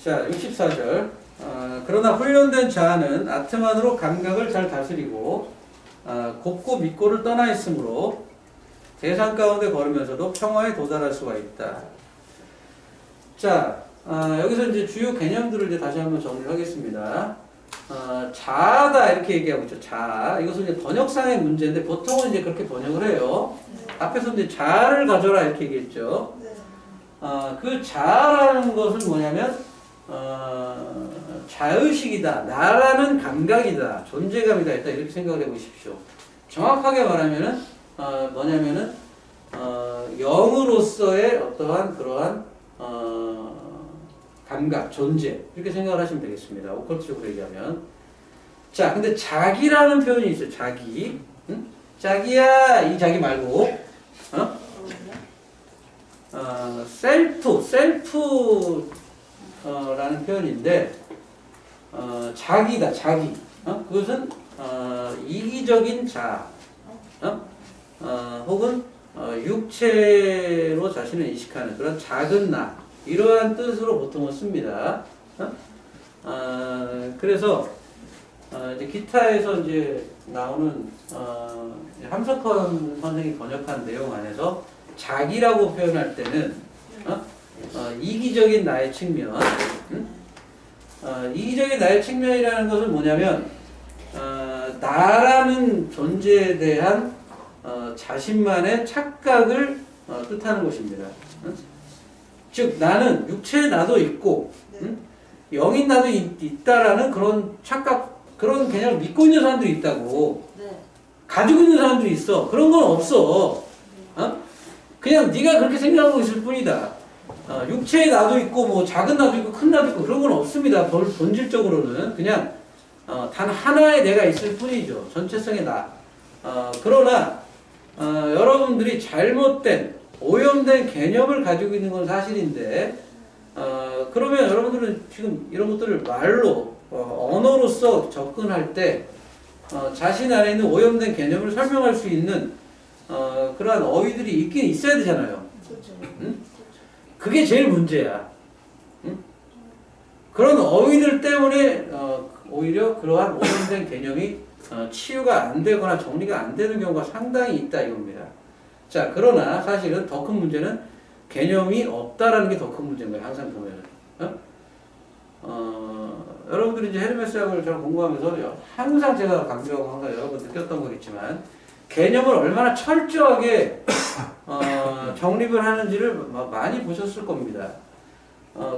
자, 64절. 그러나 훈련된 자는 아트만으로 감각을 잘 다스리고 곱고 믿고를 떠나 있으므로 대상 가운데 걸으면서도 평화에 도달할 수가 있다. 자, 여기서 이제 주요 개념들을 이제 다시 한번 정리를 하겠습니다. 자아다 이렇게 얘기하고 있죠. 자아. 이것은 이제 번역상의 문제인데 보통은 이제 그렇게 번역을 해요. 앞에서 이제 자아를 가져라 이렇게 얘기했죠. 그 자아라는 것은 뭐냐면 자의식이다. 나라는 감각이다. 존재감이다. 일단 이렇게 생각을 해보십시오. 정확하게 말하면은 뭐냐면은 영으로서의 어떠한 그러한 감각, 존재 이렇게 생각을 하시면 되겠습니다. 오컬트적으로 얘기하면. 자, 근데 자기라는 표현이 있어요. 자기. 응? 자기야 이 자기 말고 셀프라는 표현인데 자기다. 자기. 그것은 이기적인 자. 혹은 육체로 자신을 인식하는 그런 작은 나 이러한 뜻으로 보통은 씁니다. 그래서 이제 기타에서 이제 나오는 함석헌 선생이 번역한 내용 안에서 자기라고 표현할 때는 이기적인 나의 측면, 이기적인 나의 측면이라는 것은 뭐냐면 나라는 존재에 대한 자신만의 착각을 뜻하는 것입니다. 즉 나는 육체의 나도 있고 영인 나도 있다라는 그런 착각, 그런 개념을 믿고 있는 사람들이 있다고. 가지고 있는 사람들이 있어. 그런 건 없어. 그냥 네가 그렇게 생각하고 있을 뿐이다. 육체의 나도 있고 뭐 작은 나도 있고 큰 나도 있고 그런 건 없습니다. 본질적으로는 그냥 단 하나의 내가 있을 뿐이죠. 전체성의 나. 그러나 여러분들이 잘못된 오염된 개념을 가지고 있는 건 사실인데 그러면 여러분들은 지금 이런 것들을 말로 언어로서 접근할 때 자신 안에 있는 오염된 개념을 설명할 수 있는 그러한 어휘들이 있긴 있어야 되잖아요. 응? 그게 제일 문제야. 응? 그런 어휘들 때문에 오히려 그러한 오염된 개념이 치유가 안 되거나 정리가 안 되는 경우가 상당히 있다 이겁니다. 자, 그러나 사실은 더 큰 문제는 개념이 없다라는 게 더 큰 문제인 거예요. 항상 보면은. 여러분들이 이제 헤르메스 학을 잘 공부하면서 항상 제가 강조하고 항상 여러 번 느꼈던 거겠지만 개념을 얼마나 철저하게 정립을 하는지를 많이 보셨을 겁니다.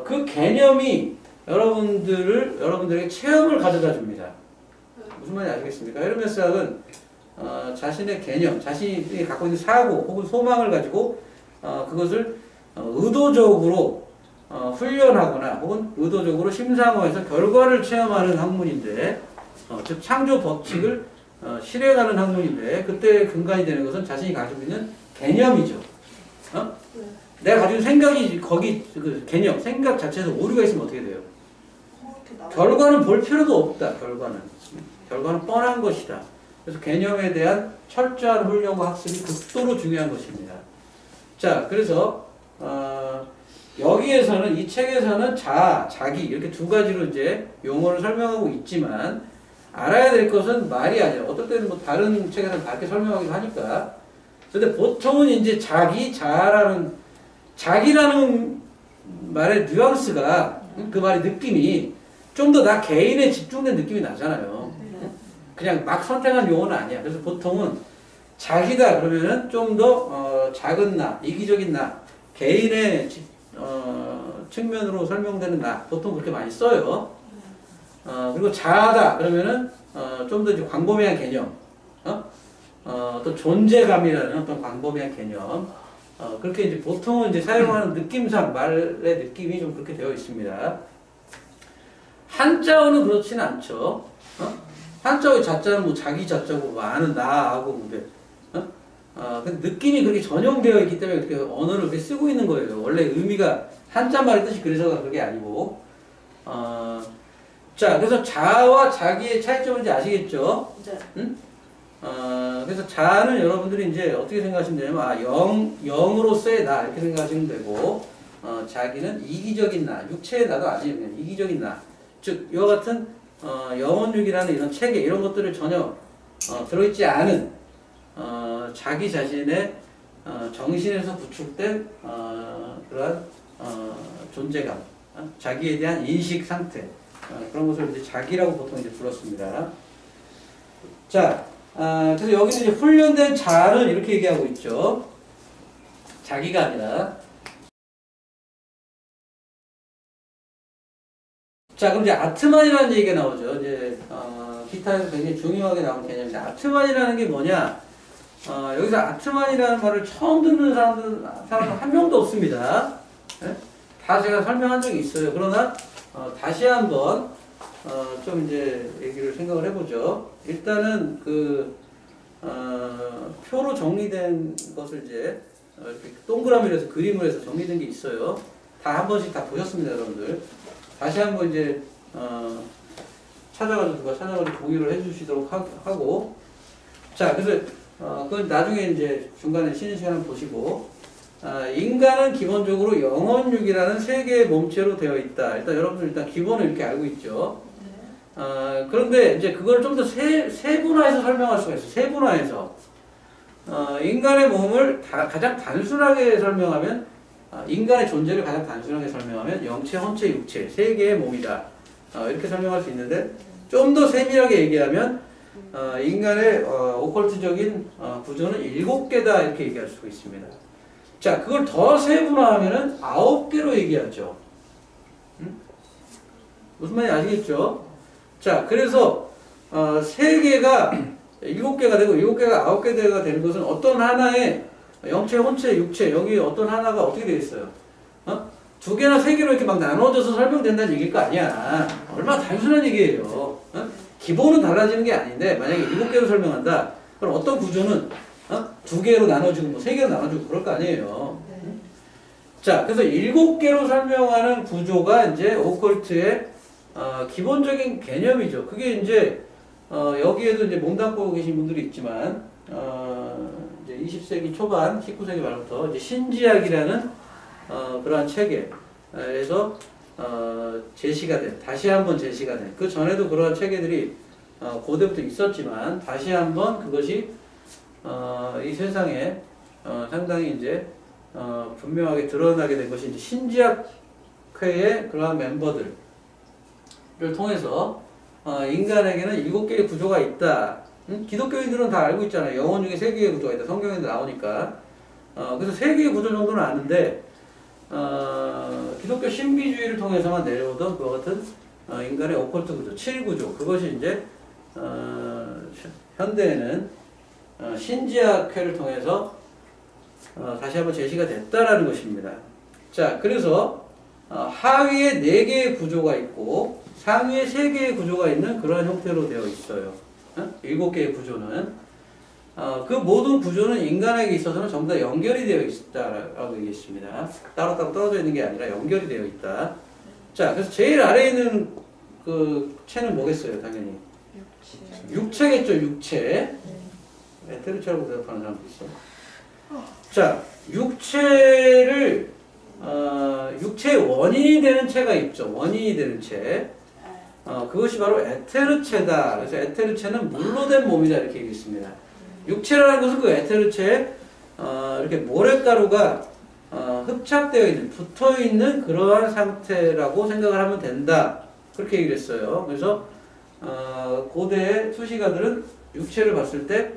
그 개념이 여러분들에게 체험을 가져다 줍니다. 무슨 말인지 아시겠습니까? 헤르메스 학은 자신의 개념, 자신이 갖고 있는 사고 혹은 소망을 가지고 그것을 의도적으로 훈련하거나 혹은 의도적으로 심상화해서 결과를 체험하는 학문인데 즉 창조 법칙을 실행하는 학문인데 그때 근간이 되는 것은 자신이 가지고 있는 개념이죠. 내가 가지고 있는 생각이 거기 그 개념, 생각 자체에서 오류가 있으면 어떻게 돼요? 결과는 볼 필요도 없다. 결과는 뻔한 것이다. 그래서 개념에 대한 철저한 훈련과 학습이 극도로 중요한 것입니다. 자, 그래서 여기에서는 이 책에서는 자기 이렇게 두 가지로 이제 용어를 설명하고 있지만 알아야 될 것은 말이 아니라 어떨 때는 뭐 다른 책에서는 다르게 설명하기도 하니까. 근데 보통은 이제 자기라는 말의 뉘앙스가 그 말의 느낌이 좀 더 나 개인에 집중된 느낌이 나잖아요. 그냥 막 선택한 용어는 아니야. 그래서 보통은 자기다 그러면은 좀 더 작은 나, 이기적인 나, 개인의 측면으로 설명되는 나 보통 그렇게 많이 써요. 그리고 자아다 그러면은 좀 더 이제 광범위한 개념, 또 존재감이라는 어떤 광범위한 개념, 그렇게 이제 보통은 이제 사용하는 느낌상 말의 느낌이 좀 그렇게 되어 있습니다. 한자어는 그렇지는 않죠. 한자어의 자자는 뭐 자기 자자고 많은 나하고 근데 근데 느낌이 그렇게 전용되어 있기 때문에 그렇게 언어를 그렇게 쓰고 있는 거예요. 원래 의미가 한자말의 뜻이 그래서가 그게 아니고. 자, 그래서 자아와 자기의 차이점을 이제 아시겠죠? 네. 응? 그래서 자아는 여러분들이 이제 어떻게 생각하시면 되냐면 영으로서의 나 이렇게 생각하시면 되고 자기는 이기적인 나, 육체의 나도 아니에요. 그냥 이기적인 나. 즉 이와 같은 영혼육이라는 이런 체계 이런 것들을 전혀 들어있지 않은 자기 자신의 정신에서 구축된 그러한 존재감, 자기에 대한 인식 상태 그런 것을 이제 자기라고 보통 이제 불렀습니다. 자, 그래서 여기는 이제 훈련된 자를 이렇게 얘기하고 있죠. 자기가 아니라. 자, 그럼 이제 아트만이라는 얘기가 나오죠. 이제 기타에서 굉장히 중요하게 나오는 개념인데 아트만이라는 게 뭐냐? 여기서 아트만이라는 말을 처음 듣는 사람은 한 명도 없습니다. 네? 다 제가 설명한 적이 있어요. 그러나 다시 한번 좀 이제 얘기를 생각을 해보죠. 일단은 그 표로 정리된 것을 이제 이렇게 동그라미로 해서 그림을 해서 정리된 게 있어요. 다 한 번씩 다 보셨습니다, 여러분들. 다시 한번 이제 찾아가지고 누가 찾아가지고 공유를 해주시도록 하고. 자, 그래서 그건 나중에 이제 중간에 쉬는 시간을 보시고. 인간은 기본적으로 영혼육이라는 세 개의 몸체로 되어 있다. 일단 여러분들 일단 기본을 이렇게 알고 있죠. 그런데 이제 그걸 좀 더 세분화해서 설명할 수가 있어요. 세분화해서. 인간의 몸을 가장 단순하게 설명하면, 인간의 존재를 가장 단순하게 설명하면 영체, 혼체, 육체 세 개의 몸이다. 이렇게 설명할 수 있는데 좀 더 세밀하게 얘기하면 인간의 오컬트적인 구조는 7개다 이렇게 얘기할 수가 있습니다. 자, 그걸 더 세분화하면은 9개로 얘기하죠. 무슨 말인지 아시겠죠? 자, 그래서 3개가 7개가 되고 7개가 9개가 되는 것은 어떤 하나의 영체, 혼체, 육체 여기 어떤 하나가 어떻게 되어 있어요? 2개나 3개로 이렇게 막 나눠져서 설명된다는 얘기일 거 아니야. 얼마나 단순한 얘기예요. 기본은 달라지는 게 아닌데 만약에 7개로 설명한다. 그럼 어떤 구조는 2개로 나눠지고 뭐 3개로 나눠지고 그럴 거 아니에요. 자, 그래서 7개로 설명하는 구조가 이제 오컬트의 기본적인 개념이죠. 그게 이제 여기에도 이제 몸담고 계신 분들이 있지만 이제 20세기 초반, 19세기 말부터 이제 신지학이라는 그러한 체계에서 제시가 된, 다시 한번 제시가 된, 그 전에도 그러한 체계들이 고대부터 있었지만 다시 한번 그것이 이 세상에 상당히 이제 분명하게 드러나게 된 것이 이제 신지학회의 그러한 멤버들을 통해서 인간에게는 7개의 구조가 있다. 기독교인들은 다 알고 있잖아요. 영혼육에 3개의 구조가 있다. 성경에도 나오니까. 그래서 3개의 구조 정도는 아는데 기독교 신비주의를 통해서만 내려오던 그와 같은 인간의 오컬트 구조, 7구조 그것이 이제 현대에는 신지학회를 통해서 다시 한번 제시가 됐다라는 것입니다. 자, 그래서 하위에 4개의 구조가 있고 상위에 3개의 구조가 있는 그런 형태로 되어 있어요. 7개의 구조는 그 모든 구조는 인간에게 있어서는 전부 다 연결이 되어 있다라고 얘기했습니다. 따로따로 떨어져 있는 게 아니라 연결이 되어 있다. 자, 그래서 제일 아래에 있는 그 체는 뭐겠어요, 당연히? 육체겠죠, 육체. 에테르체라고 대답하는 사람도 있어. 자, 육체의 원인이 되는 체가 있죠. 원인이 되는 체. 그것이 바로 에테르체다. 그래서 에테르체는 물로 된 몸이다. 이렇게 얘기했습니다. 육체라는 것은 그 에테르체에 이렇게 모래가루가 흡착되어 있는, 붙어 있는 그러한 상태라고 생각을 하면 된다. 그렇게 얘기를 했어요. 그래서 고대의 수시가들은 육체를 봤을 때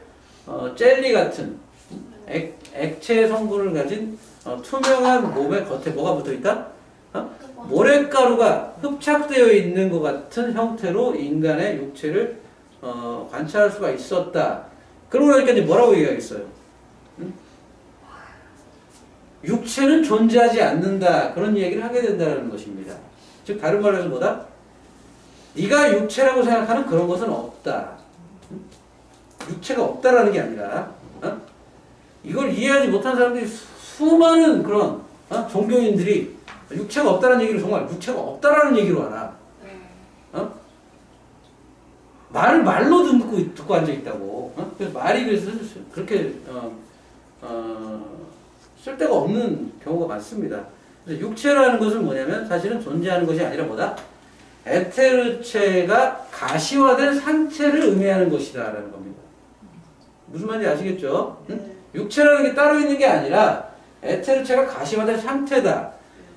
젤리 같은 액체 성분을 가진 투명한 몸의 겉에 뭐가 붙어 있다? 모래가루가 흡착되어 있는 것 같은 형태로 인간의 육체를 관찰할 수가 있었다. 그러고 나니까 이제 뭐라고 얘기하겠어요? 육체는 존재하지 않는다. 그런 얘기를 하게 된다는 것입니다. 즉 다른 말로 해서 뭐다? 네가 육체라고 생각하는 그런 것은 없다. 육체가 없다라는 게 아니라 이걸 이해하지 못한 사람들이 수많은 그런 종교인들이 육체가 없다는 얘기를 정말 육체가 없다라는 얘기로 알아. 말로 듣고 앉아있다고. 그래서 말이 그래서 그렇게 쓸데가 없는 경우가 많습니다. 그래서 육체라는 것은 뭐냐면 사실은 존재하는 것이 아니라 뭐다? 에테르체가 가시화된 상태를 의미하는 것이다 라는 겁니다. 무슨 말인지 아시겠죠? 응? 육체라는 게 따로 있는 게 아니라 에테르체가 가시화된 상태다.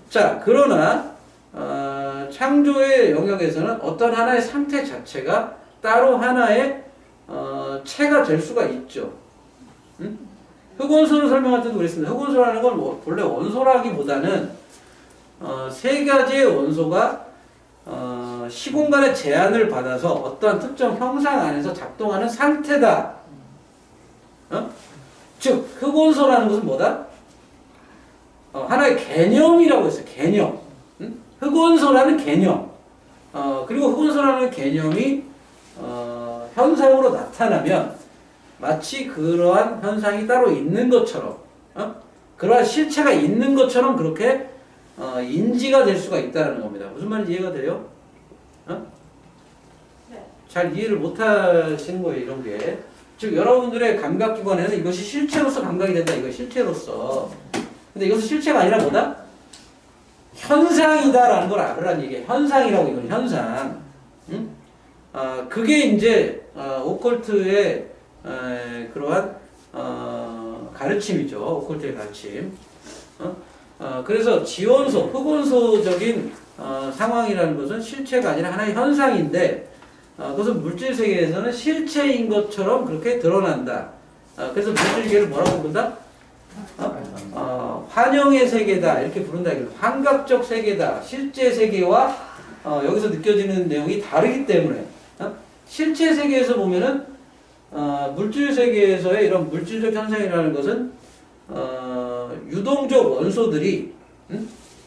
자, 그러나 창조의 영역에서는 어떤 하나의 상태 자체가 따로 하나의 체가 될 수가 있죠. 응? 흑원소를 설명할 때도 그랬습니다. 흑원소라는 건 뭐 본래 원소라기보다는 세 가지의 원소가 시공간의 제한을 받아서 어떠한 특정 형상 안에서 작동하는 상태다. 즉 흑원소라는 것은 뭐다? 하나의 개념이라고 했어요. 개념. 응? 흑원소라는 개념. 그리고 흑원소라는 개념이 현상으로 나타나면 마치 그러한 현상이 따로 있는 것처럼, 그러한 실체가 있는 것처럼 그렇게 인지가 될 수가 있다는 겁니다. 무슨 말인지 이해가 돼요? 네. 잘 이해를 못 하시는 거예요, 이런 게. 즉, 여러분들의 감각기관에는 이것이 실체로서 감각이 된다, 이거 실체로서. 근데 이것은 실체가 아니라 뭐다? 현상이다라는 걸 알으라는 얘기예요. 현상이라고, 이건 현상. 응? 그게 이제, 오컬트의 그러한, 가르침이죠. 오컬트의 가르침. 그래서 지원소, 흑원소적인 상황이라는 것은 실체가 아니라 하나의 현상인데, 그것은 물질 세계에서는 실체인 것처럼 그렇게 드러난다. 그래서 물질 세계를 뭐라고 부른다? 환영의 세계다 이렇게 부른다. 환각적 세계다. 실제 세계와 여기서 느껴지는 내용이 다르기 때문에 실제 세계에서 보면은 물질 세계에서의 이런 물질적 현상이라는 것은 유동적 원소들이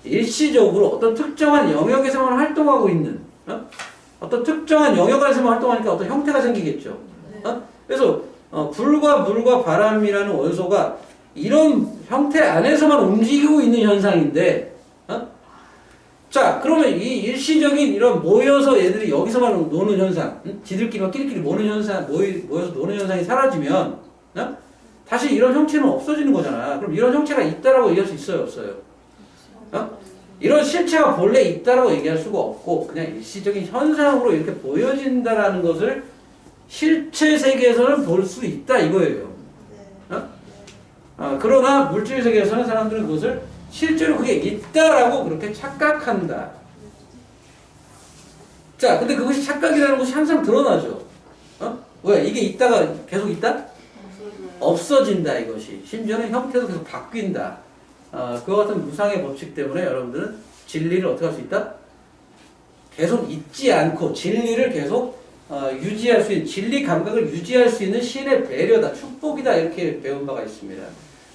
일시적으로 어떤 특정한 영역에서만 활동하고 있는 어떤 특정한 영역 안에서만 활동하니까 어떤 형태가 생기겠죠. 그래서 불과 물과 바람이라는 원소가 이런 형태 안에서만 움직이고 있는 현상인데, 자, 그러면 이 일시적인 이런 모여서 얘들이 여기서만 노는 현상, 지들끼리 끼리끼리 모는 현상, 모여서 노는 현상이 사라지면, 다시 이런 형체는 없어지는 거잖아. 그럼 이런 형체가 있다라고 얘기할 수 있어요, 없어요? 이런 실체가 본래 있다라고 얘기할 수가 없고, 그냥 일시적인 현상으로 이렇게 보여진다라는 것을 실체 세계에서는 볼 수 있다, 이거예요. 그러나 물질 세계에서는 사람들은 그것을 실제로 그게 있다라고 그렇게 착각한다. 자, 근데 그것이 착각이라는 것이 항상 드러나죠. 왜? 이게 있다가 계속 있다? 없어진다, 이것이. 심지어는 형태도 계속 바뀐다. 그와 같은 무상의 법칙 때문에 여러분들은 진리를 어떻게 할 수 있다? 계속 잊지 않고 진리를 계속 유지할 수 있는, 진리 감각을 유지할 수 있는 신의 배려다, 축복이다, 이렇게 배운 바가 있습니다.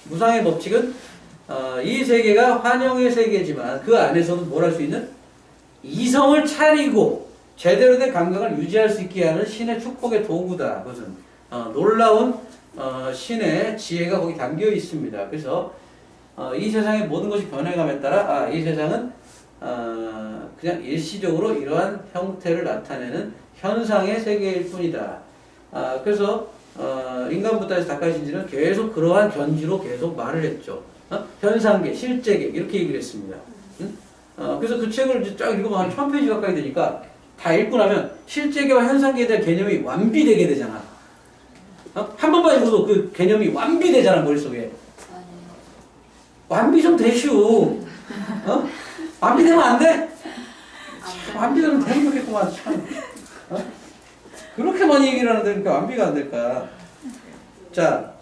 무상의 법칙은 이 세계가 환영의 세계지만 그 안에서도 뭘 할 수 있는? 이성을 차리고 제대로 된 감각을 유지할 수 있게 하는 신의 축복의 도구다. 그것은 놀라운 신의 지혜가 거기 담겨 있습니다. 그래서 이 세상의 모든 것이 변해감에 따라 이 세상은 그냥 일시적으로 이러한 형태를 나타내는 현상의 세계일 뿐이다. 그래서 인간부터 해서 닭가신지는 계속 그러한 견지로 계속 말을 했죠. 현상계, 실제계 이렇게 얘기를 했습니다. 그래서 그 책을 쫙 읽으면 한 1000페이지 가까이 되니까 다 읽고 나면 실제계와 현상계에 대한 개념이 완비되게 되잖아. 한 번만 읽어도 그 개념이 완비되잖아, 머릿속에. 완비 좀 되슈. 완비되면 안 돼? 완비되면 되는 거겠구만, 참. 그렇게 많이 얘기를 하는데 그러니까 완비가 안 될까. 자,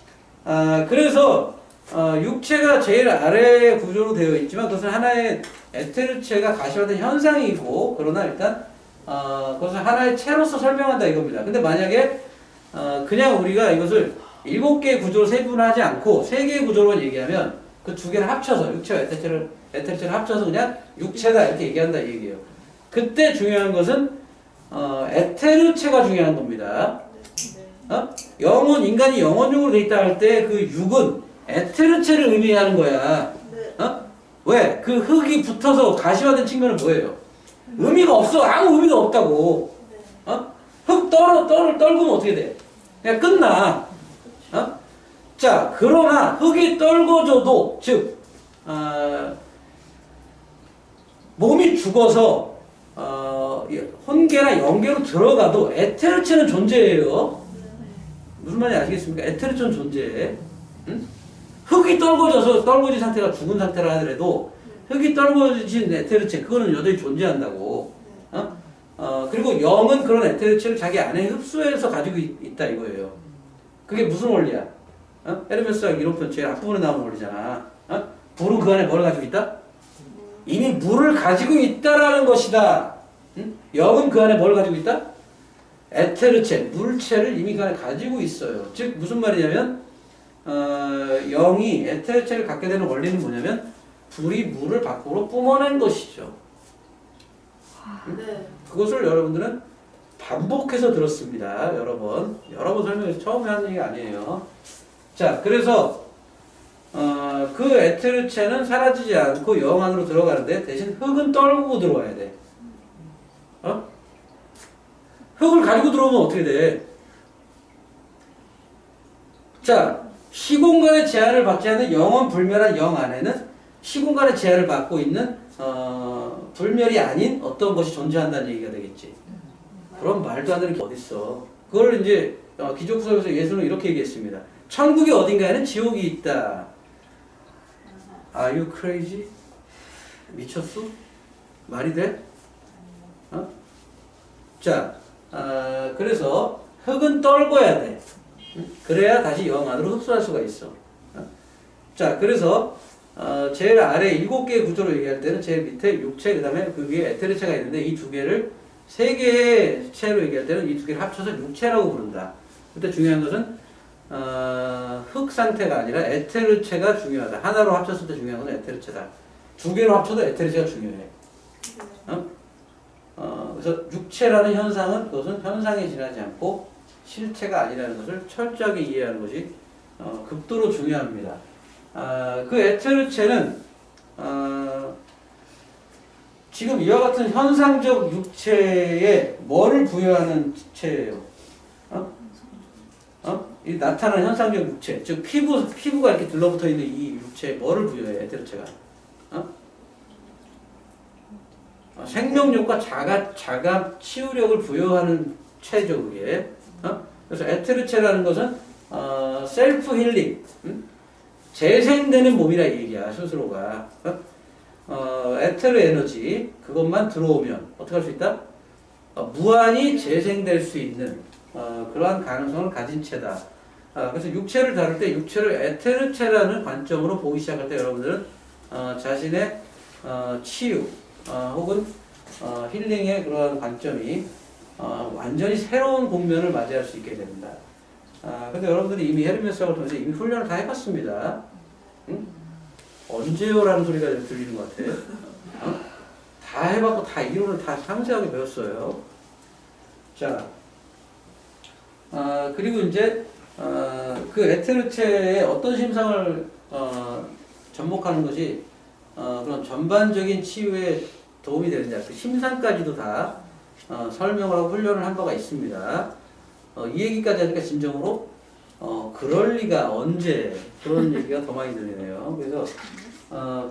그래서 육체가 제일 아래 구조로 되어 있지만 그것은 하나의 에테르체가 가시화된 현상이고, 그러나 일단 그것을 하나의 체로서 설명한다 이겁니다. 근데 만약에 그냥 우리가 이것을 7개의 구조로 세분하지 않고 3개의 구조로만 얘기하면 그 2개를 합쳐서 육체와 에테르체를 합쳐서 그냥 육체다 이렇게 얘기한다 이 얘기예요. 그때 중요한 것은 에테르체가 중요한 겁니다. 영혼, 인간이 영혼육으로 돼 있다 할 때 그 육은 에테르체를 의미하는 거야. 왜? 그 흙이 붙어서 가시화된 측면은 뭐예요? 의미가 없어. 아무 의미가 없다고. 흙 떨구면 어떻게 돼? 그냥 끝나. 자, 그러나 흙이 떨궈져도, 즉, 몸이 죽어서 혼계나 영계로 들어가도 에테르체는 존재해요. 무슨 말인지 아시겠습니까? 에테르체는 존재해. 응? 흙이 떨궈진 상태가 죽은 상태라 하더라도 흙이 떨궈진 에테르체 그거는 여전히 존재한다고. 그리고 영은 그런 에테르체를 자기 안에 흡수해서 가지고 있다 이거예요. 그게 무슨 원리야? 헤르메스와 이론편 제일 앞부분에 나오는 원리잖아. 불은 그 안에 뭘 가지고 있다? 이미 물을 가지고 있다라는 것이다. 영은 그 안에 뭘 가지고 있다? 에테르체, 물체를 이미 그 안에 가지고 있어요. 즉 무슨 말이냐면 영이 에테르체를 갖게 되는 원리는 뭐냐면 불이 물을 밖으로 뿜어낸 것이죠. 네. 그것을 여러분들은 반복해서 들었습니다. 여러 번 설명해서 처음에 하는 얘기 아니에요. 자, 그래서 그 에테르체는 사라지지 않고 영 안으로 들어가는데 대신 흙은 떨구고 들어와야 돼. 흙을 가지고 들어오면 어떻게 돼? 자, 시공간의 제한을 받지 않는 영원 불멸한 영 안에는 시공간의 제한을 받고 있는 불멸이 아닌 어떤 것이 존재한다는 얘기가 되겠지. 그럼 말도 안 되는 게 어딨어. 그걸 이제 기족서에서 예수는 이렇게 얘기했습니다. 천국이 어딘가에는 지옥이 있다. Are you crazy? 미쳤어? 말이 돼? 자, 그래서 흙은 떨궈야 돼. 그래야 다시 영 안으로 흡수할 수가 있어. 자, 그래서 제일 아래 7개의 구조로 얘기할 때는 제일 밑에 육체, 그 다음에 그 위에 에테르체가 있는데 이 두 개를 3개의 체로 얘기할 때는 이 두 개를 합쳐서 육체라고 부른다. 그때 중요한 것은 흙 상태가 아니라 에테르체가 중요하다. 하나로 합쳤을 때 중요한 건 에테르체다. 두 개로 합쳐도 에테르체가 중요해. 그래서 육체라는 현상은 그것은 현상에 지나지 않고 실체가 아니라는 것을 철저하게 이해하는 것이 극도로 중요합니다. 그 에테르체는 지금 이와 같은 현상적 육체에 뭐를 부여하는 체예요? 이 나타나는 현상적 육체, 즉 피부가 이렇게 들러붙어 있는 이 육체에 뭐를 부여해 에테르체가? 생명력과 자갑 치유력을 부여하는 체죠 그게. 그래서 에테르체라는 것은 셀프 힐링, 재생되는 몸이라 얘기야 스스로가. 에테르 에너지 그것만 들어오면 어떻게 할 수 있다? 무한히 재생될 수 있는 그러한 가능성을 가진 체다. 그래서 육체를 다룰 때 육체를 에테르체라는 관점으로 보기 시작할 때 여러분들은 자신의 치유 혹은 힐링의 그러한 관점이 완전히 새로운 국면을 맞이할 수 있게 됩니다. 근데 여러분들이 이미 헤르메스학을 통해서 이미 훈련을 다 해봤습니다. 응? 언제요라는 소리가 들리는 것 같아요. 다 해봤고 다 이론을 다 상세하게 배웠어요. 자, 그리고 이제 그 에테르체의 어떤 심상을 접목하는 것이 그런 전반적인 치유에 도움이 되느냐 그 심상까지도 다 설명을 하고 훈련을 한 바가 있습니다. 이 얘기까지 하니까 진정으로 그럴 리가 언제 그런 얘기가 더 많이 들리네요. 그래서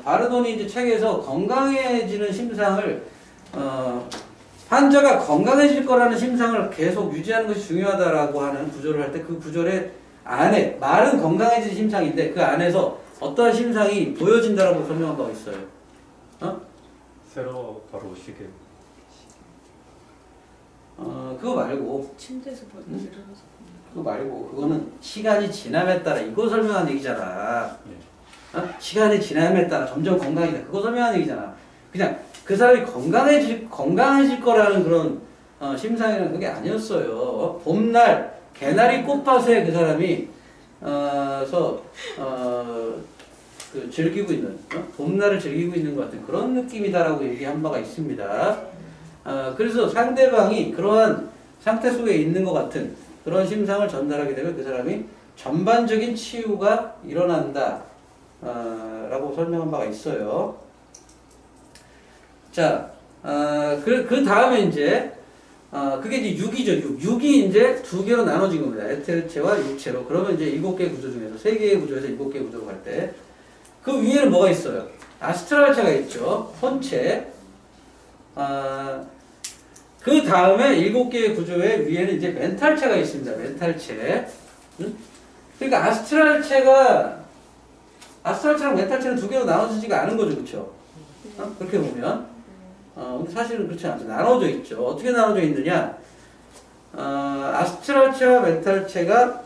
바르돈이 이제 책에서 건강해지는 심상을 환자가 건강해질 거라는 심상을 계속 유지하는 것이 중요하다라고 하는 구조를 할 때 그 구조의 안에 말은 건강해지는 심상인데 그 안에서 어떠한 심상이 보여진다라고 설명한 바가 있어요. 새로 바로 오시게. 그거 말고 침대에서 일어나서 그거 말고 그거는 시간이 지남에 따라 이거 설명한 얘기잖아. 시간이 지남에 따라 점점 건강해진다. 그거 설명한 얘기잖아. 그냥 그 사람이 건강해질 거라는 그런 심상이라는 그게 아니었어요. 봄날 개나리 꽃밭에 그 사람이 그 즐기고 있는 봄날을 즐기고 있는 것 같은 그런 느낌이다라고 얘기한 바가 있습니다. 그래서 상대방이 그러한 상태 속에 있는 것 같은 그런 심상을 전달하게 되면 그 사람이 전반적인 치유가 일어난다 라고 설명한 바가 있어요. 자, 그 다음에 이제 그게 이제 육이죠. 육이 이제 두 개로 나눠진 겁니다. 에테르체와 육체로. 그러면 이제 7개의 구조 중에서 3개의 구조에서 7개의 구조로 갈 때 그 위에는 뭐가 있어요? 아스트랄체가 있죠. 혼체. 그 다음에 7개의 구조의 위에는 이제 멘탈체가 있습니다. 멘탈체. 그러니까 아스트랄체랑 멘탈체는 두 개로 나눠지지가 않은 거죠. 그렇죠? 그렇게 보면. 근데 사실은 그렇지 않죠. 나눠져 있죠. 어떻게 나눠져 있느냐? 아스트랄체와 멘탈체가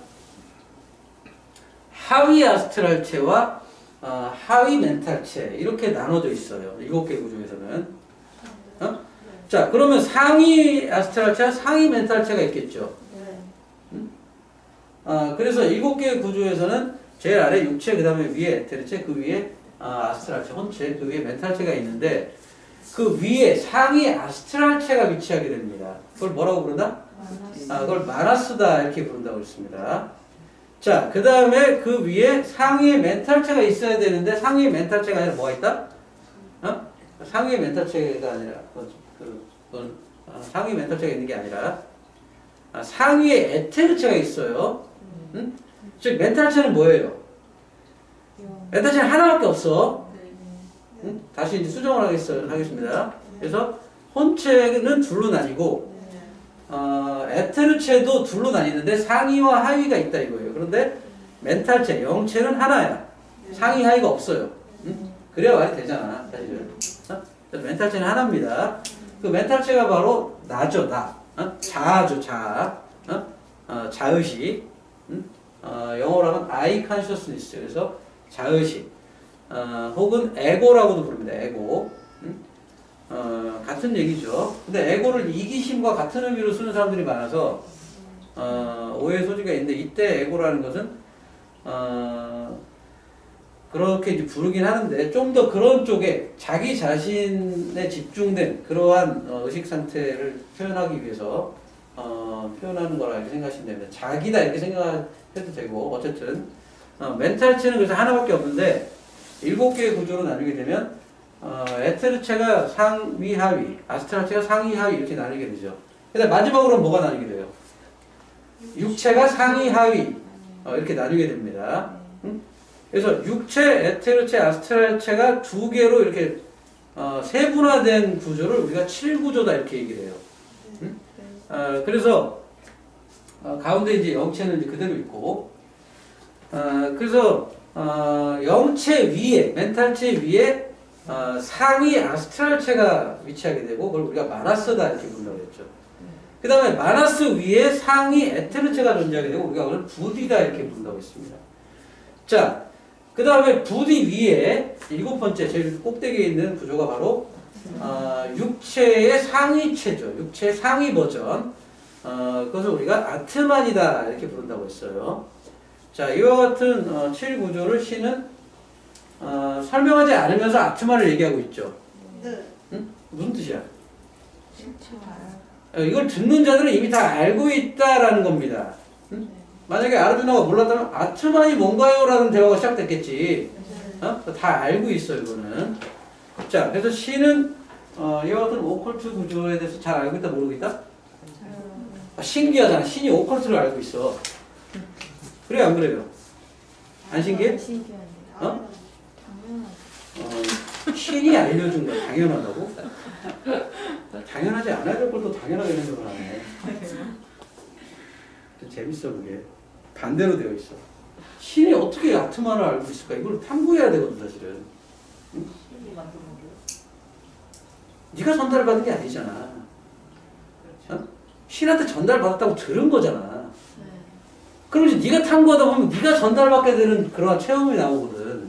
하위 아스트랄체와 하위 멘탈체 이렇게 나눠져 있어요. 7개 구조에서는. 자, 그러면 상위 아스트랄체와 상위 멘탈체가 있겠죠. 그래서 7개의 구조에서는 제일 아래 육체, 그 다음에 위에 에테르체, 그 위에 아스트랄체, 혼체, 그 위에 멘탈체가 있는데 그 위에 상위 아스트랄체가 위치하게 됩니다. 그걸 뭐라고 부른다? 그걸 마나스다 이렇게 부른다고 했습니다. 자, 그 다음에 그 위에 상위에 멘탈체가 있어야 되는데 상위에 멘탈체가 아니라 뭐가 있다? 상위에 멘탈체가 아니라 상위 멘탈체가 있는 게 아니라 상위에 에테르체가 있어요. 즉 멘탈체는 뭐예요? 멘탈체는 하나밖에 없어. 다시 이제 수정을 하겠습니다. 그래서 혼체는 둘로 나뉘고 에테르체도 둘로 나뉘는데 상위와 하위가 있다 이거예요. 그런데 멘탈체, 영체는 하나야. 상위, 하위가 없어요. 그래야 말이 되잖아, 사실은. 그래서 멘탈체는 하나입니다. 그 멘탈체가 바로 나죠, 나. 자아죠, 자아. 자의식. 영어로 하면 I consciousness. 그래서 자의식. 혹은 에고라고도 부릅니다, 에고. 같은 얘기죠. 근데 에고를 이기심과 같은 의미로 쓰는 사람들이 많아서 오해의 소지가 있는데 이때 에고라는 것은 그렇게 이제 부르긴 하는데 좀 더 그런 쪽에 자기 자신에 집중된 그러한 의식 상태를 표현하기 위해서 표현하는 거라 이렇게 생각하시면 됩니다. 자기다 이렇게 생각해도 되고 어쨌든 멘탈체는 그래서 하나밖에 없는데 7개의 구조로 나누게 되면 에테르체가 상위 하위, 아스트랄체가 상위 하위 이렇게 나누게 되죠. 근데 마지막으로 뭐가 나누게 돼요? 육체가 상위 하위 이렇게 나누게 됩니다. 그래서 육체, 에테르체, 아스트랄체가 두 개로 이렇게 세분화된 구조를 우리가 7구조다 이렇게 얘기를 해요. 그래서 가운데 이제 영체는 이제 그대로 있고 그래서 영체 위에, 멘탈체 위에 상위 아스트랄체가 위치하게 되고 그걸 우리가 마나스다 이렇게 부른다고 했죠. 그 다음에 마나스 위에 상위 에테르체가 존재하게 되고 우리가 그걸 부디다 이렇게 부른다고 했습니다. 자, 그 다음에 부디 위에 7번째 제일 꼭대기에 있는 구조가 바로 육체의 상위체죠. 육체의 상위 버전. 그것을 우리가 아트만이다 이렇게 부른다고 했어요. 자, 이와 같은 7구조를 시는 설명하지 않으면서 아트만을 얘기하고 있죠. 네. 응? 무슨 뜻이야? 이걸 듣는 자들은 이미 다 알고 있다라는 겁니다. 응? 만약에 아르주나가 몰랐다면 아트만이 뭔가요? 라는 대화가 시작됐겠지. 다 알고 있어요, 이거는. 자, 그래서 시는 이와 같은 오컬트 구조에 대해서 잘 알고 있다, 모르고 있다? 신기하잖아. 신이 오컬트를 알고 있어. 그래요, 안 그래요? 안 신기해? 신기한데. 당연하죠. 신이 알려준 거야. 당연하다고? 당연하지 않아야 될 걸 또 당연하게 생각을 하네. 재밌어, 그게. 반대로 되어 있어. 신이 어떻게 아트만을 알고 있을까? 이걸 탐구해야 되거든, 사실은. 응? 신이 만든 거예요? 네가 전달받은 게 아니잖아. 신한테 전달받았다고 들은 거잖아. 그럼 이제 네가 탐구하다 보면 네가 전달받게 되는 그러한 체험이 나오거든.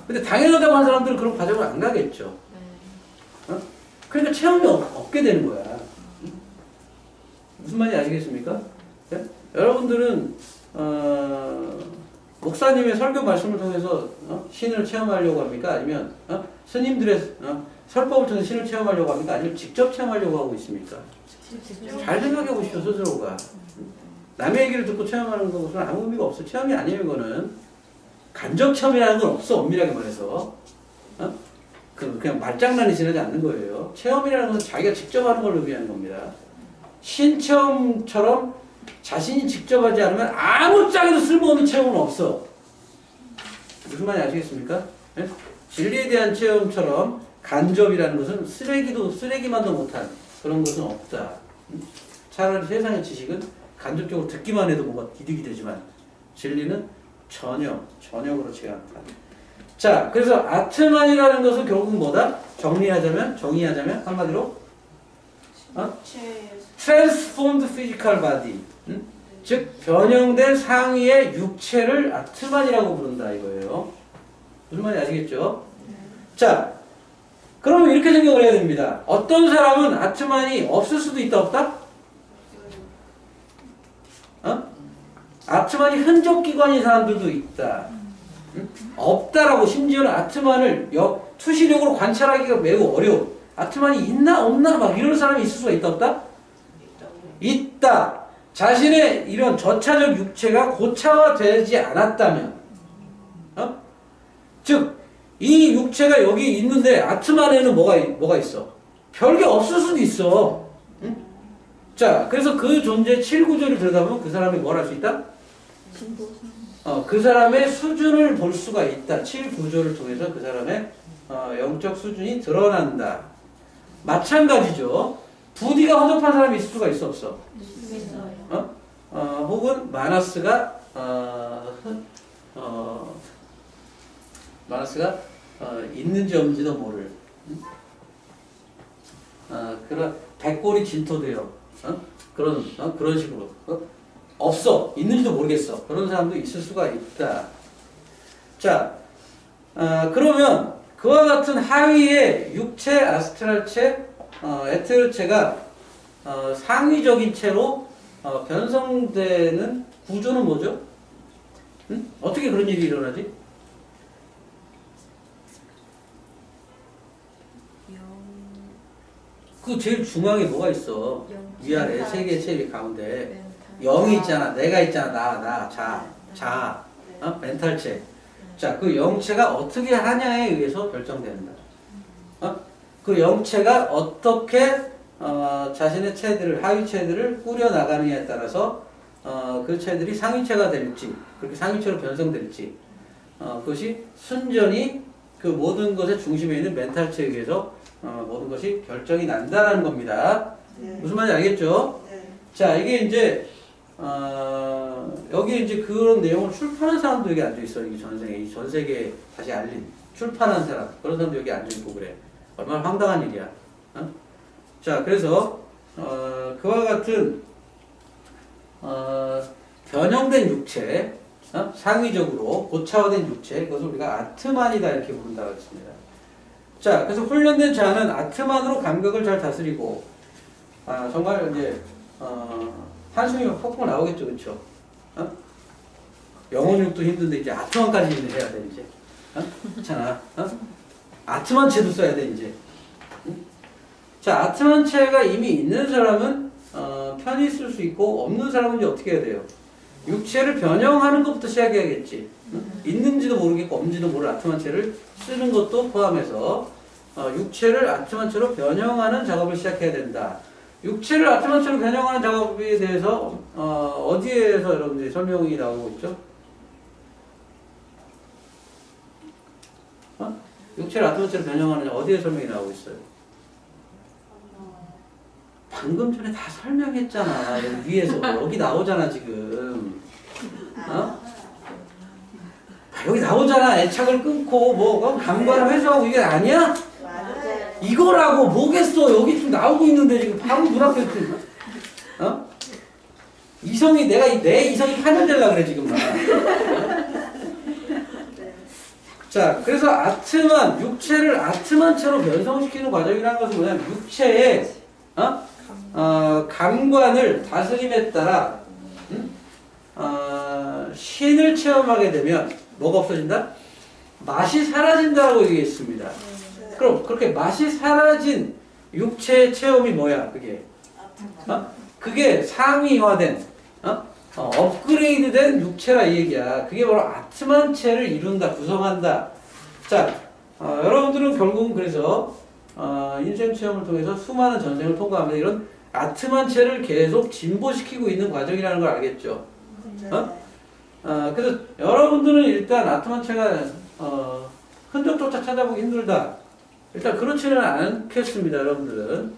근데 당연하다고 하는 사람들은 그런 과정을 안 가겠죠. 그러니까 체험이 없게 되는 거야. 무슨 말인지 아시겠습니까? 네? 여러분들은 목사님의 설교 말씀을 통해서 신을 체험하려고 합니까? 아니면 스님들의 설법을 통해서 신을 체험하려고 합니까? 아니면 직접 체험하려고 하고 있습니까? 잘 생각해 보십시오, 스스로가. 남의 얘기를 듣고 체험하는 것은 아무 의미가 없어. 체험이 아니에요, 이거는. 간접 체험이라는 건 없어, 엄밀하게 말해서. 그냥 말장난이 지나지 않는 거예요. 체험이라는 것은 자기가 직접 하는 걸 의미하는 겁니다. 신체험처럼 자신이 직접 하지 않으면 아무짝에도 쓸모없는 체험은 없어. 무슨 말인지 아시겠습니까? 네? 진리에 대한 체험처럼 간접이라는 것은 쓰레기만도 못한 그런 것은 없다. 차라리 세상의 지식은 간접적으로 듣기만 해도 뭔가 이득이 되지만 진리는 전혀 그렇지 않다. 자, 그래서 아트만이라는 것은 결국 뭐다? 정의하자면 한마디로 transformed physical body, 즉 변형된 상위의 육체를 아트만이라고 부른다 이거예요. 무슨 말인지 아시겠죠? 자, 그러면 이렇게 생각을 해야 됩니다. 어떤 사람은 아트만이 없을 수도 있다 없다? 아트만이 흔적기관인 사람들도 있다. 없다라고 심지어는 아트만을 투시력으로 관찰하기가 매우 어려워. 아트만이 있나 없나 막 이런 사람이 있을 수가 있다 없다? 있다. 자신의 이런 저차적 육체가 고차화되지 않았다면, 즉 이 육체가 여기 있는데 아트만에는 뭐가 있어? 별게 없을 수도 있어. 응? 자, 그래서 그 존재의 7구조를 들여다보면 그 사람이 뭘 할 수 있다? 그 사람의 수준을 볼 수가 있다. 7구조를 통해서 그 사람의 영적 수준이 드러난다. 마찬가지죠. 부디가 허접한 사람이 있을 수가 있어 없어? 혹은 마나스가 있는지 없는지도 모를 그런 백골이 진토되어 그런 식으로 없어 있는지도 모르겠어 그런 사람도 있을 수가 있다. 자, 그러면 그와 같은 하위의 육체, 아스트랄체, 에테르체가 상위적인 체로 변성되는 구조는 뭐죠? 어떻게 그런 일이 일어나지? 그 제일 중앙에 뭐가 있어? 위아래 세 개의 체리 가운데 영이 있잖아. 내가 있잖아. 자, 멘탈체. 자, 그 영체가 어떻게 하냐에 의해서 결정된다. 그 영체가 어떻게 자신의 체들을 하위 체들을 꾸려 나가느냐에 따라서 그 체들이 상위체가 될지 그렇게 상위체로 변성될지 그것이 순전히 그 모든 것의 중심에 있는 멘탈체에 의해서 모든 것이 결정이 난다라는 겁니다. 네. 무슨 말인지 알겠죠? 네. 자, 이게 이제 여기 이제 그런 내용을 출판한 사람도 여기 앉아 있어. 이 전 세계에 다시 알린 출판한 사람 그런 사람도 여기 앉아 있고 그래. 얼마나 황당한 일이야. 자, 그래서 그와 같은 변형된 육체, 상위적으로 고차화된 육체, 그것을 우리가 아트만이다 이렇게 부른다고 했습니다. 자, 그래서 훈련된 자는 아트만으로 감각을 잘 다스리고, 정말 이제 한숨이 퍽퍽 나오겠죠, 그렇죠? 영혼육도 힘든데 이제 아트만까지 해야 돼 이제, 그렇잖아. 아트만체도 써야 돼 이제. 자, 아트만체가 이미 있는 사람은 편히 쓸 수 있고 없는 사람은 이제 어떻게 해야 돼요? 육체를 변형하는 것부터 시작해야겠지. 있는지도 모르겠고 없는지도 모를 아트만체를 쓰는 것도 포함해서 육체를 아트만체로 변형하는 작업을 시작해야 된다. 육체를 아트만체로 변형하는 작업에 대해서 어디에서 여러분들이 설명이 나오고 있죠? 육체를 아트만체로 변형하는 어디에 설명이 나오고 있어요? 방금 전에 다 설명했잖아. 여기 위에서 여기 나오잖아 지금. 여기 나오잖아. 애착을 끊고 뭐 감관을 회수하고 이게 아니야? 맞아요. 이거라고 뭐겠어. 여기 지금 나오고 있는데 지금 바로 눈앞에 이성이 내 이성이 파멸되려고 그래 지금 나. 자, 그래서 육체를 아트만체로 변성시키는 과정이라는 것은 뭐냐면 육체의 감관을 다스림에 따라 신을 체험하게 되면 뭐가 없어진다? 맛이 사라진다고 얘기했습니다. 그럼 그렇게 맛이 사라진 육체의 체험이 뭐야? 그게 상위화된 업그레이드된 육체라 이 얘기야. 그게 바로 아트만체를 이룬다, 구성한다. 자, 여러분들은 결국은 그래서 인생 체험을 통해서 수많은 전생을 통과하면서 이런 아트만체를 계속 진보시키고 있는 과정이라는 걸 알겠죠? 그래서 여러분들은 일단 아트만체가 흔적조차 찾아보기 힘들다. 일단 그렇지는 않겠습니다, 여러분들은.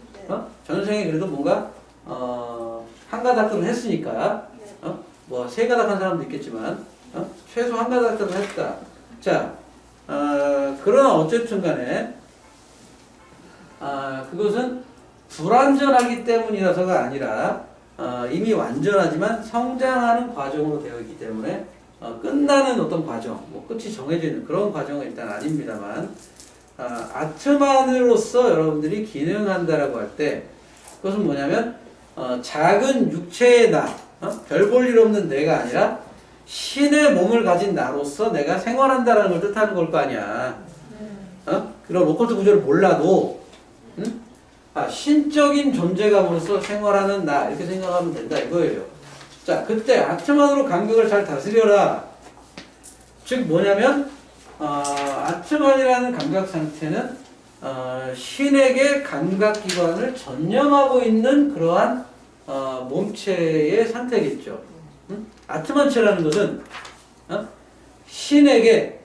전생에 그래도 뭔가 한 가닥들은 했으니까, 뭐 세 가닥 한 사람도 있겠지만, 최소 한 가닥들은 했다. 자, 그러나 어쨌든 간에 그것은 불완전하기 때문이라서가 아니라 이미 완전하지만 성장하는 과정으로 되어 있기 때문에 끝나는 어떤 과정, 뭐 끝이 정해져 있는 그런 과정은 일단 아닙니다만, 아트만으로서 여러분들이 기능한다라고 할 때 그것은 뭐냐면 작은 육체의 나, 별 볼 일 없는 내가 아니라 신의 몸을 가진 나로서 내가 생활한다라는 걸 뜻하는 걸 거 아니야. 그런 오컬트 구조를 몰라도 신적인 존재감으로서 생활하는 나 이렇게 생각하면 된다 이거예요. 자, 그때 아트만으로 감각을 잘 다스려라. 즉 뭐냐면 아트만이라는 감각 상태는 신에게 감각기관을 전념하고 있는 그러한 몸체의 상태겠죠. 아트만체라는 것은 신에게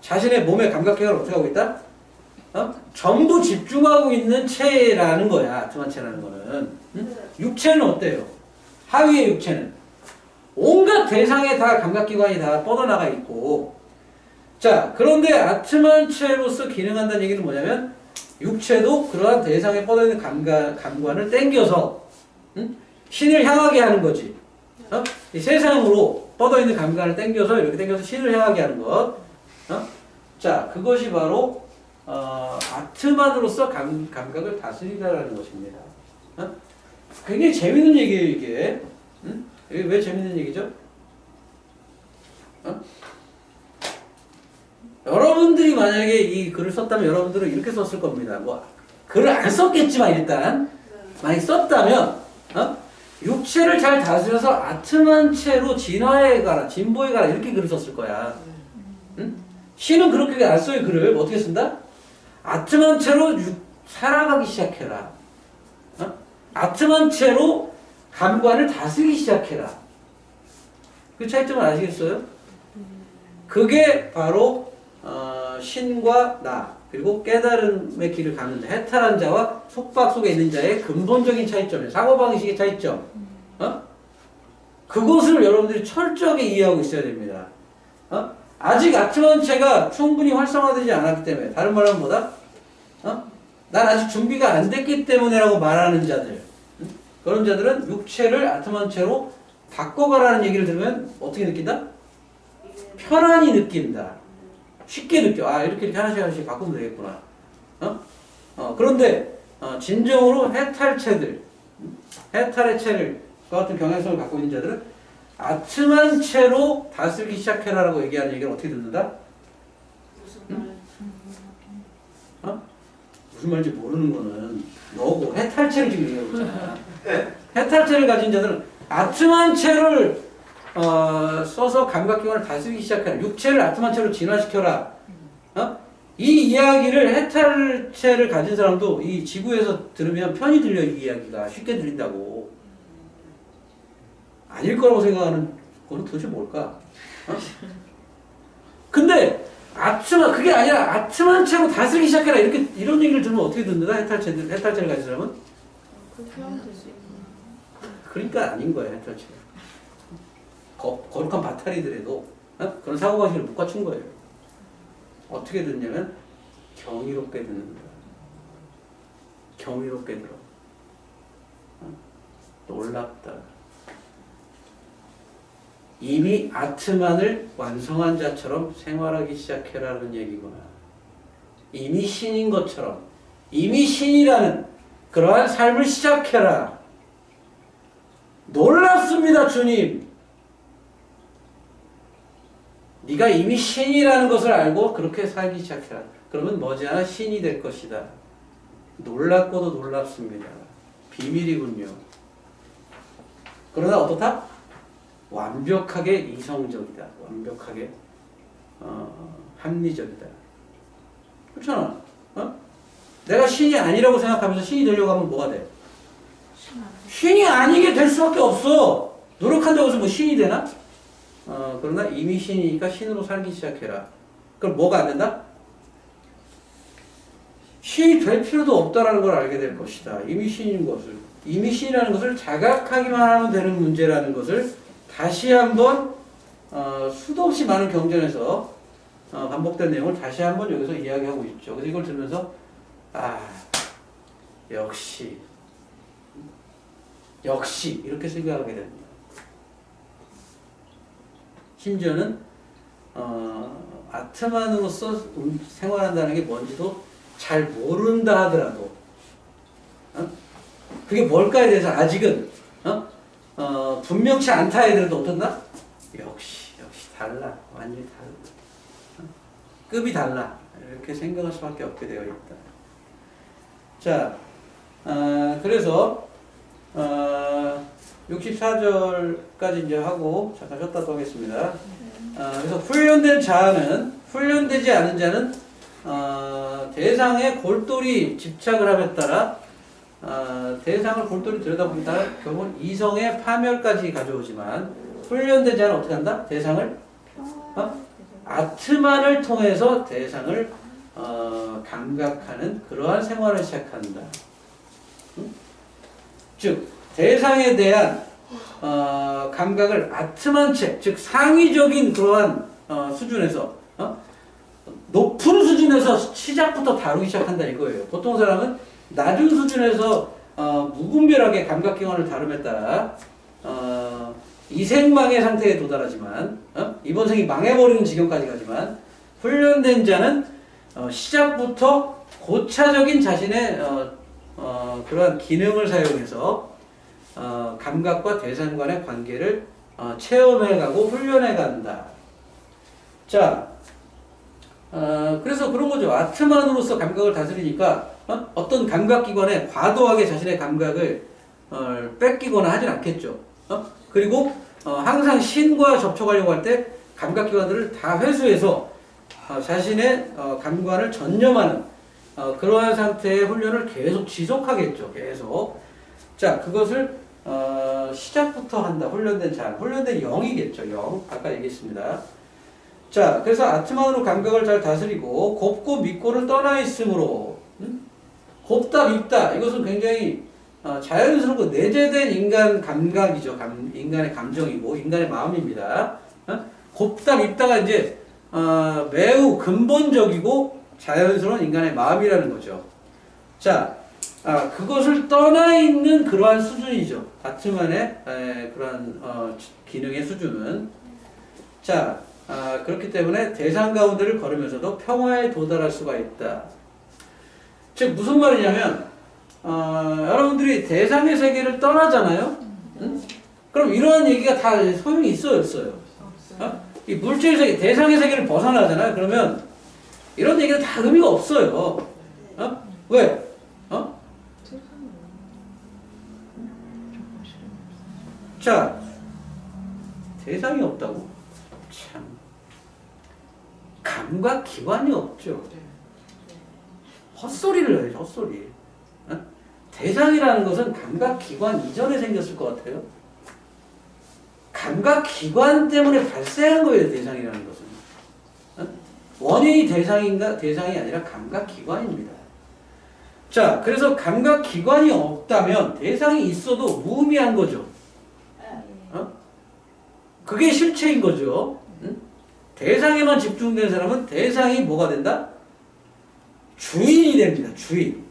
자신의 몸의 감각기관을 어떻게 하고 있다? 전부 집중하고 있는 체라는 거야. 아트만체라는 거는. 육체는 어때요? 하위의 육체는 온갖 대상에 다 감각기관이 다 뻗어나가 있고, 자, 그런데 아트만체로서 기능한다는 얘기는 뭐냐면 육체도 그러한 대상에 뻗어있는 감관을 땡겨서 신을 향하게 하는 거지. 이 세상으로 뻗어있는 감관을 땡겨서 이렇게 땡겨서 신을 향하게 하는 것. 자, 그것이 바로 아트만으로서 감각을 다스리다라는 것입니다. 굉장히 재밌는 얘기예요, 이게. 이게 왜 재밌는 얘기죠? 여러분들이 만약에 이 글을 썼다면 여러분들은 이렇게 썼을 겁니다. 뭐 글을 안 썼겠지만 일단 만약 썼다면 육체를 잘 다스려서 아트만체로 진화해 가라, 진보해 가라 이렇게 글을 썼을 거야. 시는 그렇게 안 써요. 글을 뭐 어떻게 쓴다? 아트만체로 살아가기 시작해라. 아트만체로 감관을 다스리기 시작해라. 그 차이점을 아시겠어요? 그게 바로 신과 나 그리고 깨달음의 길을 가는 자, 해탈한 자와 속박 속에 있는 자의 근본적인 차이점이에요. 사고방식의 차이점. 그것을 여러분들이 철저하게 이해하고 있어야 됩니다. 아직 아트만체가 충분히 활성화되지 않았기 때문에, 다른 말로 하면 뭐다? 난 아직 준비가 안 됐기 때문에라고 말하는 자들, 그런 자들은 육체를 아트만체로 바꿔가라는 얘기를 들으면 어떻게 느낀다? 편안히 느낀다. 쉽게 느껴. 아, 이렇게 하나씩 하나씩 바꾸면 되겠구나. 그런데 진정으로 해탈체들, 해탈의 체를 그 같은 경향성을 갖고 있는 자들은 아트만체로 다스리기 시작해라라고 얘기하는 얘기를 어떻게 듣는다? 무슨 말인지 모르는 거는 너고, 해탈체를 지금 얘기하고 있잖아. 해탈체를 가진 자들은 아트만체를 써서 감각기관을 다스리기 시작해라. 육체를 아트만체로 진화시켜라. 이 이야기를 해탈체를 가진 사람도 이 지구에서 들으면 편히 들려. 이 이야기가 쉽게 들린다고. 아닐 거라고 생각하는 거는 도대체 뭘까? 근데 그게 아니라 아트만체로 다스리기 시작해라. 이런 얘기를 들으면 어떻게 듣는다? 해탈체를 가진 사람은? 그렇게 하면 되지. 그러니까 아닌 거야, 해탈체가. 거룩한 바탈이더라도 그런 사고방식을 못 갖춘 거예요. 어떻게 듣냐면 경이롭게 듣는 거야. 경이롭게 들어. 놀랍다. 이미 아트만을 완성한 자처럼 생활하기 시작해라는 얘기구나. 이미 신인 것처럼, 이미 신이라는 그러한 삶을 시작해라. 놀랍습니다, 주님. 네가 이미 신이라는 것을 알고 그렇게 살기 시작해라. 그러면 머지않아 신이 될 것이다. 놀랍고도 놀랍습니다. 비밀이군요. 그러나 어떻다? 완벽하게 이성적이다. 완벽하게 합리적이다. 그렇잖아. 내가 신이 아니라고 생각하면서 신이 되려고 하면 뭐가 돼? 신이 아니게 될 수밖에 없어. 노력한다고 해서 뭐 신이 되나? 그러나 이미 신이니까 신으로 살기 시작해라. 그럼 뭐가 안 된다? 될 필요도 없다라는 걸 알게 될 것이다. 이미 신인 것을. 이미 신이라는 것을 자각하기만 하면 되는 문제라는 것을 다시 한번 수도 없이 많은 경전에서 반복된 내용을 다시 한번 여기서 이야기하고 있죠. 그래서 이걸 들으면서 역시 이렇게 생각하게 됩니다. 심지어는 아트만으로서 생활한다는 게 뭔지도 잘 모른다 하더라도 그게 뭘까에 대해서 아직은 분명치 않다 애들도 어떤다? 역시 달라. 완전히 달라. 급이 달라. 이렇게 생각할 수밖에 없게 되어 있다. 자, 그래서 64절까지 이제 하고 잠깐 쉬었다 또 하겠습니다. 그래서 훈련된 자는 훈련되지 않은 자는 대상에 골똘히 집착을 함에 따라 대상을 골똘히 들여다보기 따라 결국은 이성의 파멸까지 가져오지만 훈련된 자는 어떻게 한다? 대상을 아트만을 통해서 대상을 감각하는 그러한 생활을 시작한다. 즉 대상에 대한 감각을 아트만체, 즉 상위적인 그러한 수준에서 높은 수준에서 시작부터 다루기 시작한다 이거예요. 보통 사람은 낮은 수준에서 무분별하게 감각기관을 다룸에 따라 이생망의 상태에 도달하지만 이번 생이 망해버리는 지경까지 가지만 훈련된 자는 시작부터 고차적인 자신의 그러한 기능을 사용해서 감각과 대상 간의 관계를 체험해가고 훈련해간다. 자, 그래서 그런 거죠. 아트만으로서 감각을 다스리니까 어떤 감각기관에 과도하게 자신의 감각을 뺏기거나 하진 않겠죠. 그리고 항상 신과 접촉하려고 할 때 감각기관들을 다 회수해서 자신의 감관을 전념하는 그러한 상태의 훈련을 계속 지속하겠죠. 계속. 자, 그것을 시작부터 한다. 훈련된 자, 훈련된 영이겠죠. 영. 아까 얘기했습니다. 자, 그래서 아트만으로 감각을 잘 다스리고 곱고 밉고를 떠나 있으므로 곱다 밉다 이것은 굉장히 자연스럽고 내재된 인간 감각이죠. 인간의 감정이고 인간의 마음입니다. 곱다 밉다가 이제 매우 근본적이고 자연스러운 인간의 마음이라는 거죠. 자, 그것을 떠나 있는 그러한 수준이죠. 아트만의 그러한 기능의 수준은. 자, 그렇기 때문에 대상 가운데를 걸으면서도 평화에 도달할 수가 있다. 즉 무슨 말이냐면 여러분들이 대상의 세계를 떠나잖아요. 응? 그럼 이러한 얘기가 다 소용이 있어요, 없어요? 이 물질 세계, 대상의 세계를 벗어나잖아요. 그러면 이런 얘기는 다 의미가 없어요. 왜? 자, 대상이 없다고? 참. 감각 기관이 없죠. 헛소리를 해요, 헛소리. 대상이라는 것은 감각 기관 이전에 생겼을 것 같아요. 감각 기관 때문에 발생한 거예요, 대상이라는 것은. 원인이 대상이 아니라 감각 기관입니다. 자, 그래서 감각 기관이 없다면 대상이 있어도 무의미한 거죠. 그게 실체인 거죠. 대상에만 집중된 사람은 대상이 뭐가 된다? 주인이 됩니다. 주인.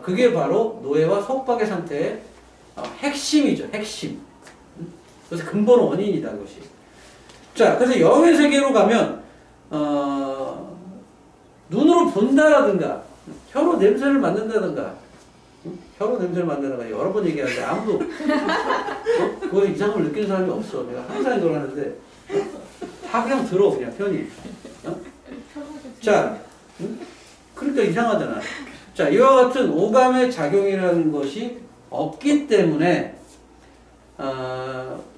그게 바로 노예와 속박의 상태의 핵심이죠. 핵심. 그래서 근본 원인이다. 그것이. 자, 그래서 영의 세계로 가면 눈으로 본다라든가 혀로 냄새를 맡는다든가 혀로 냄새를 맡는다든가 여러 번 얘기하는데 아무도 그거에 이상을 느끼는 사람이 없어. 내가 항상 이걸 하는데 다 그냥 들어 그냥 편히. 자, 그러니까 이상하잖아. 자, 이와 같은 오감의 작용이라는 것이 없기 때문에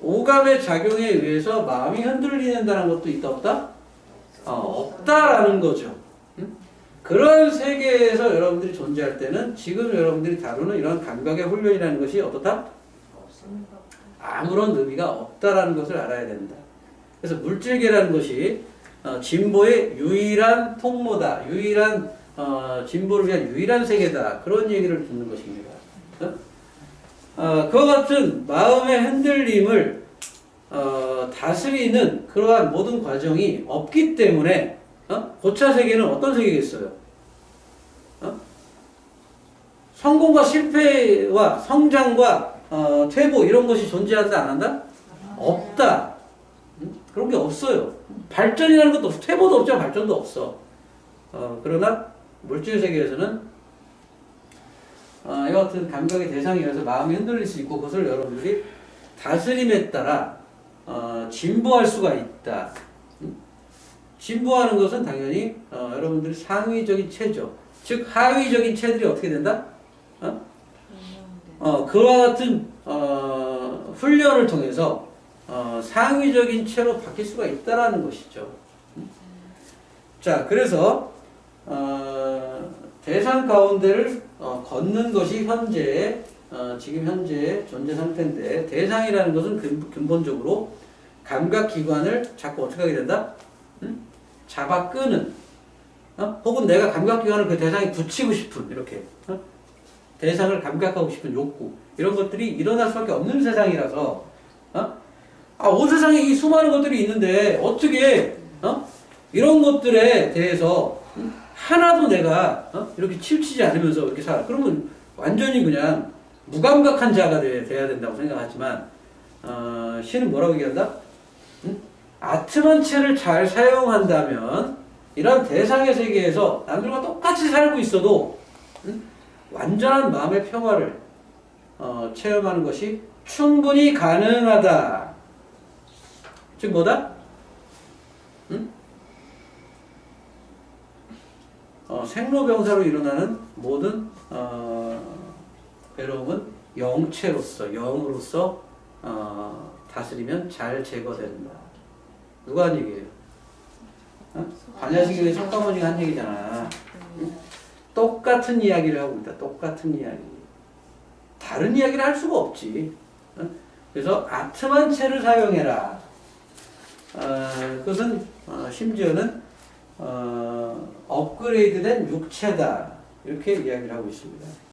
오감의 작용에 의해서 마음이 흔들리는다는 것도 있다 없다? 없다라는 거죠. 그런 세계에서 여러분들이 존재할 때는 지금 여러분들이 다루는 이런 감각의 훈련이라는 것이 어떻다? 아무런 의미가 없다라는 것을 알아야 된다. 그래서 물질계라는 것이 진보의 유일한 통로다. 유일한 진보를 위한 유일한 세계다. 그런 얘기를 듣는 것입니다. 그와 같은 마음의 흔들림을 다스리는 그러한 모든 과정이 없기 때문에 고차 세계는 어떤 세계겠어요? 성공과 실패와 성장과 퇴보 이런 것이 존재한다 안 한다? 없다. 그런 게 없어요. 발전이라는 것도 없어. 퇴보도 없죠. 발전도 없어. 그러나 물질 세계에서는 이와 같은 감각의 대상에 의해서 마음이 흔들릴 수 있고 그것을 여러분들이 다스림에 따라 진보할 수가 있다. 진보하는 것은 당연히 여러분들이 상위적인 체죠. 즉 하위적인 체들이 어떻게 된다? 그와 같은 훈련을 통해서 상위적인 체로 바뀔 수가 있다라는 것이죠. 자, 그래서 대상 가운데를 걷는 것이 지금 현재의 존재 상태인데, 대상이라는 것은 근본적으로 감각기관을 자꾸 어떻게 하게 된다? 잡아 끄는, 혹은 내가 감각기관을 그 대상에 붙이고 싶은, 이렇게 대상을 감각하고 싶은 욕구, 이런 것들이 일어날 수밖에 없는 세상이라서 온 세상에 이 수많은 것들이 있는데 어떻게 이런 것들에 대해서 하나도 내가 이렇게 치우치지 않으면서 이렇게 살아. 그러면 완전히 그냥 무감각한 자가 돼야 된다고 생각하지만 시는 뭐라고 얘기한다? 아트만체를 잘 사용한다면 이런 대상의 세계에서 남들과 똑같이 살고 있어도 완전한 마음의 평화를 체험하는 것이 충분히 가능하다. 즉 뭐다? 생로병사로 일어나는 모든 괴로움은 영체로서, 영으로서 다스리면 잘 제거된다. 누가 한 얘기예요? 반야식의 석가모니가 한 얘기잖아. 똑같은 이야기를 하고 있다. 똑같은 이야기. 다른 이야기를 할 수가 없지. 그래서 아트만체를 사용해라. 그것은 심지어는 업그레이드된 육체다. 이렇게 이야기를 하고 있습니다.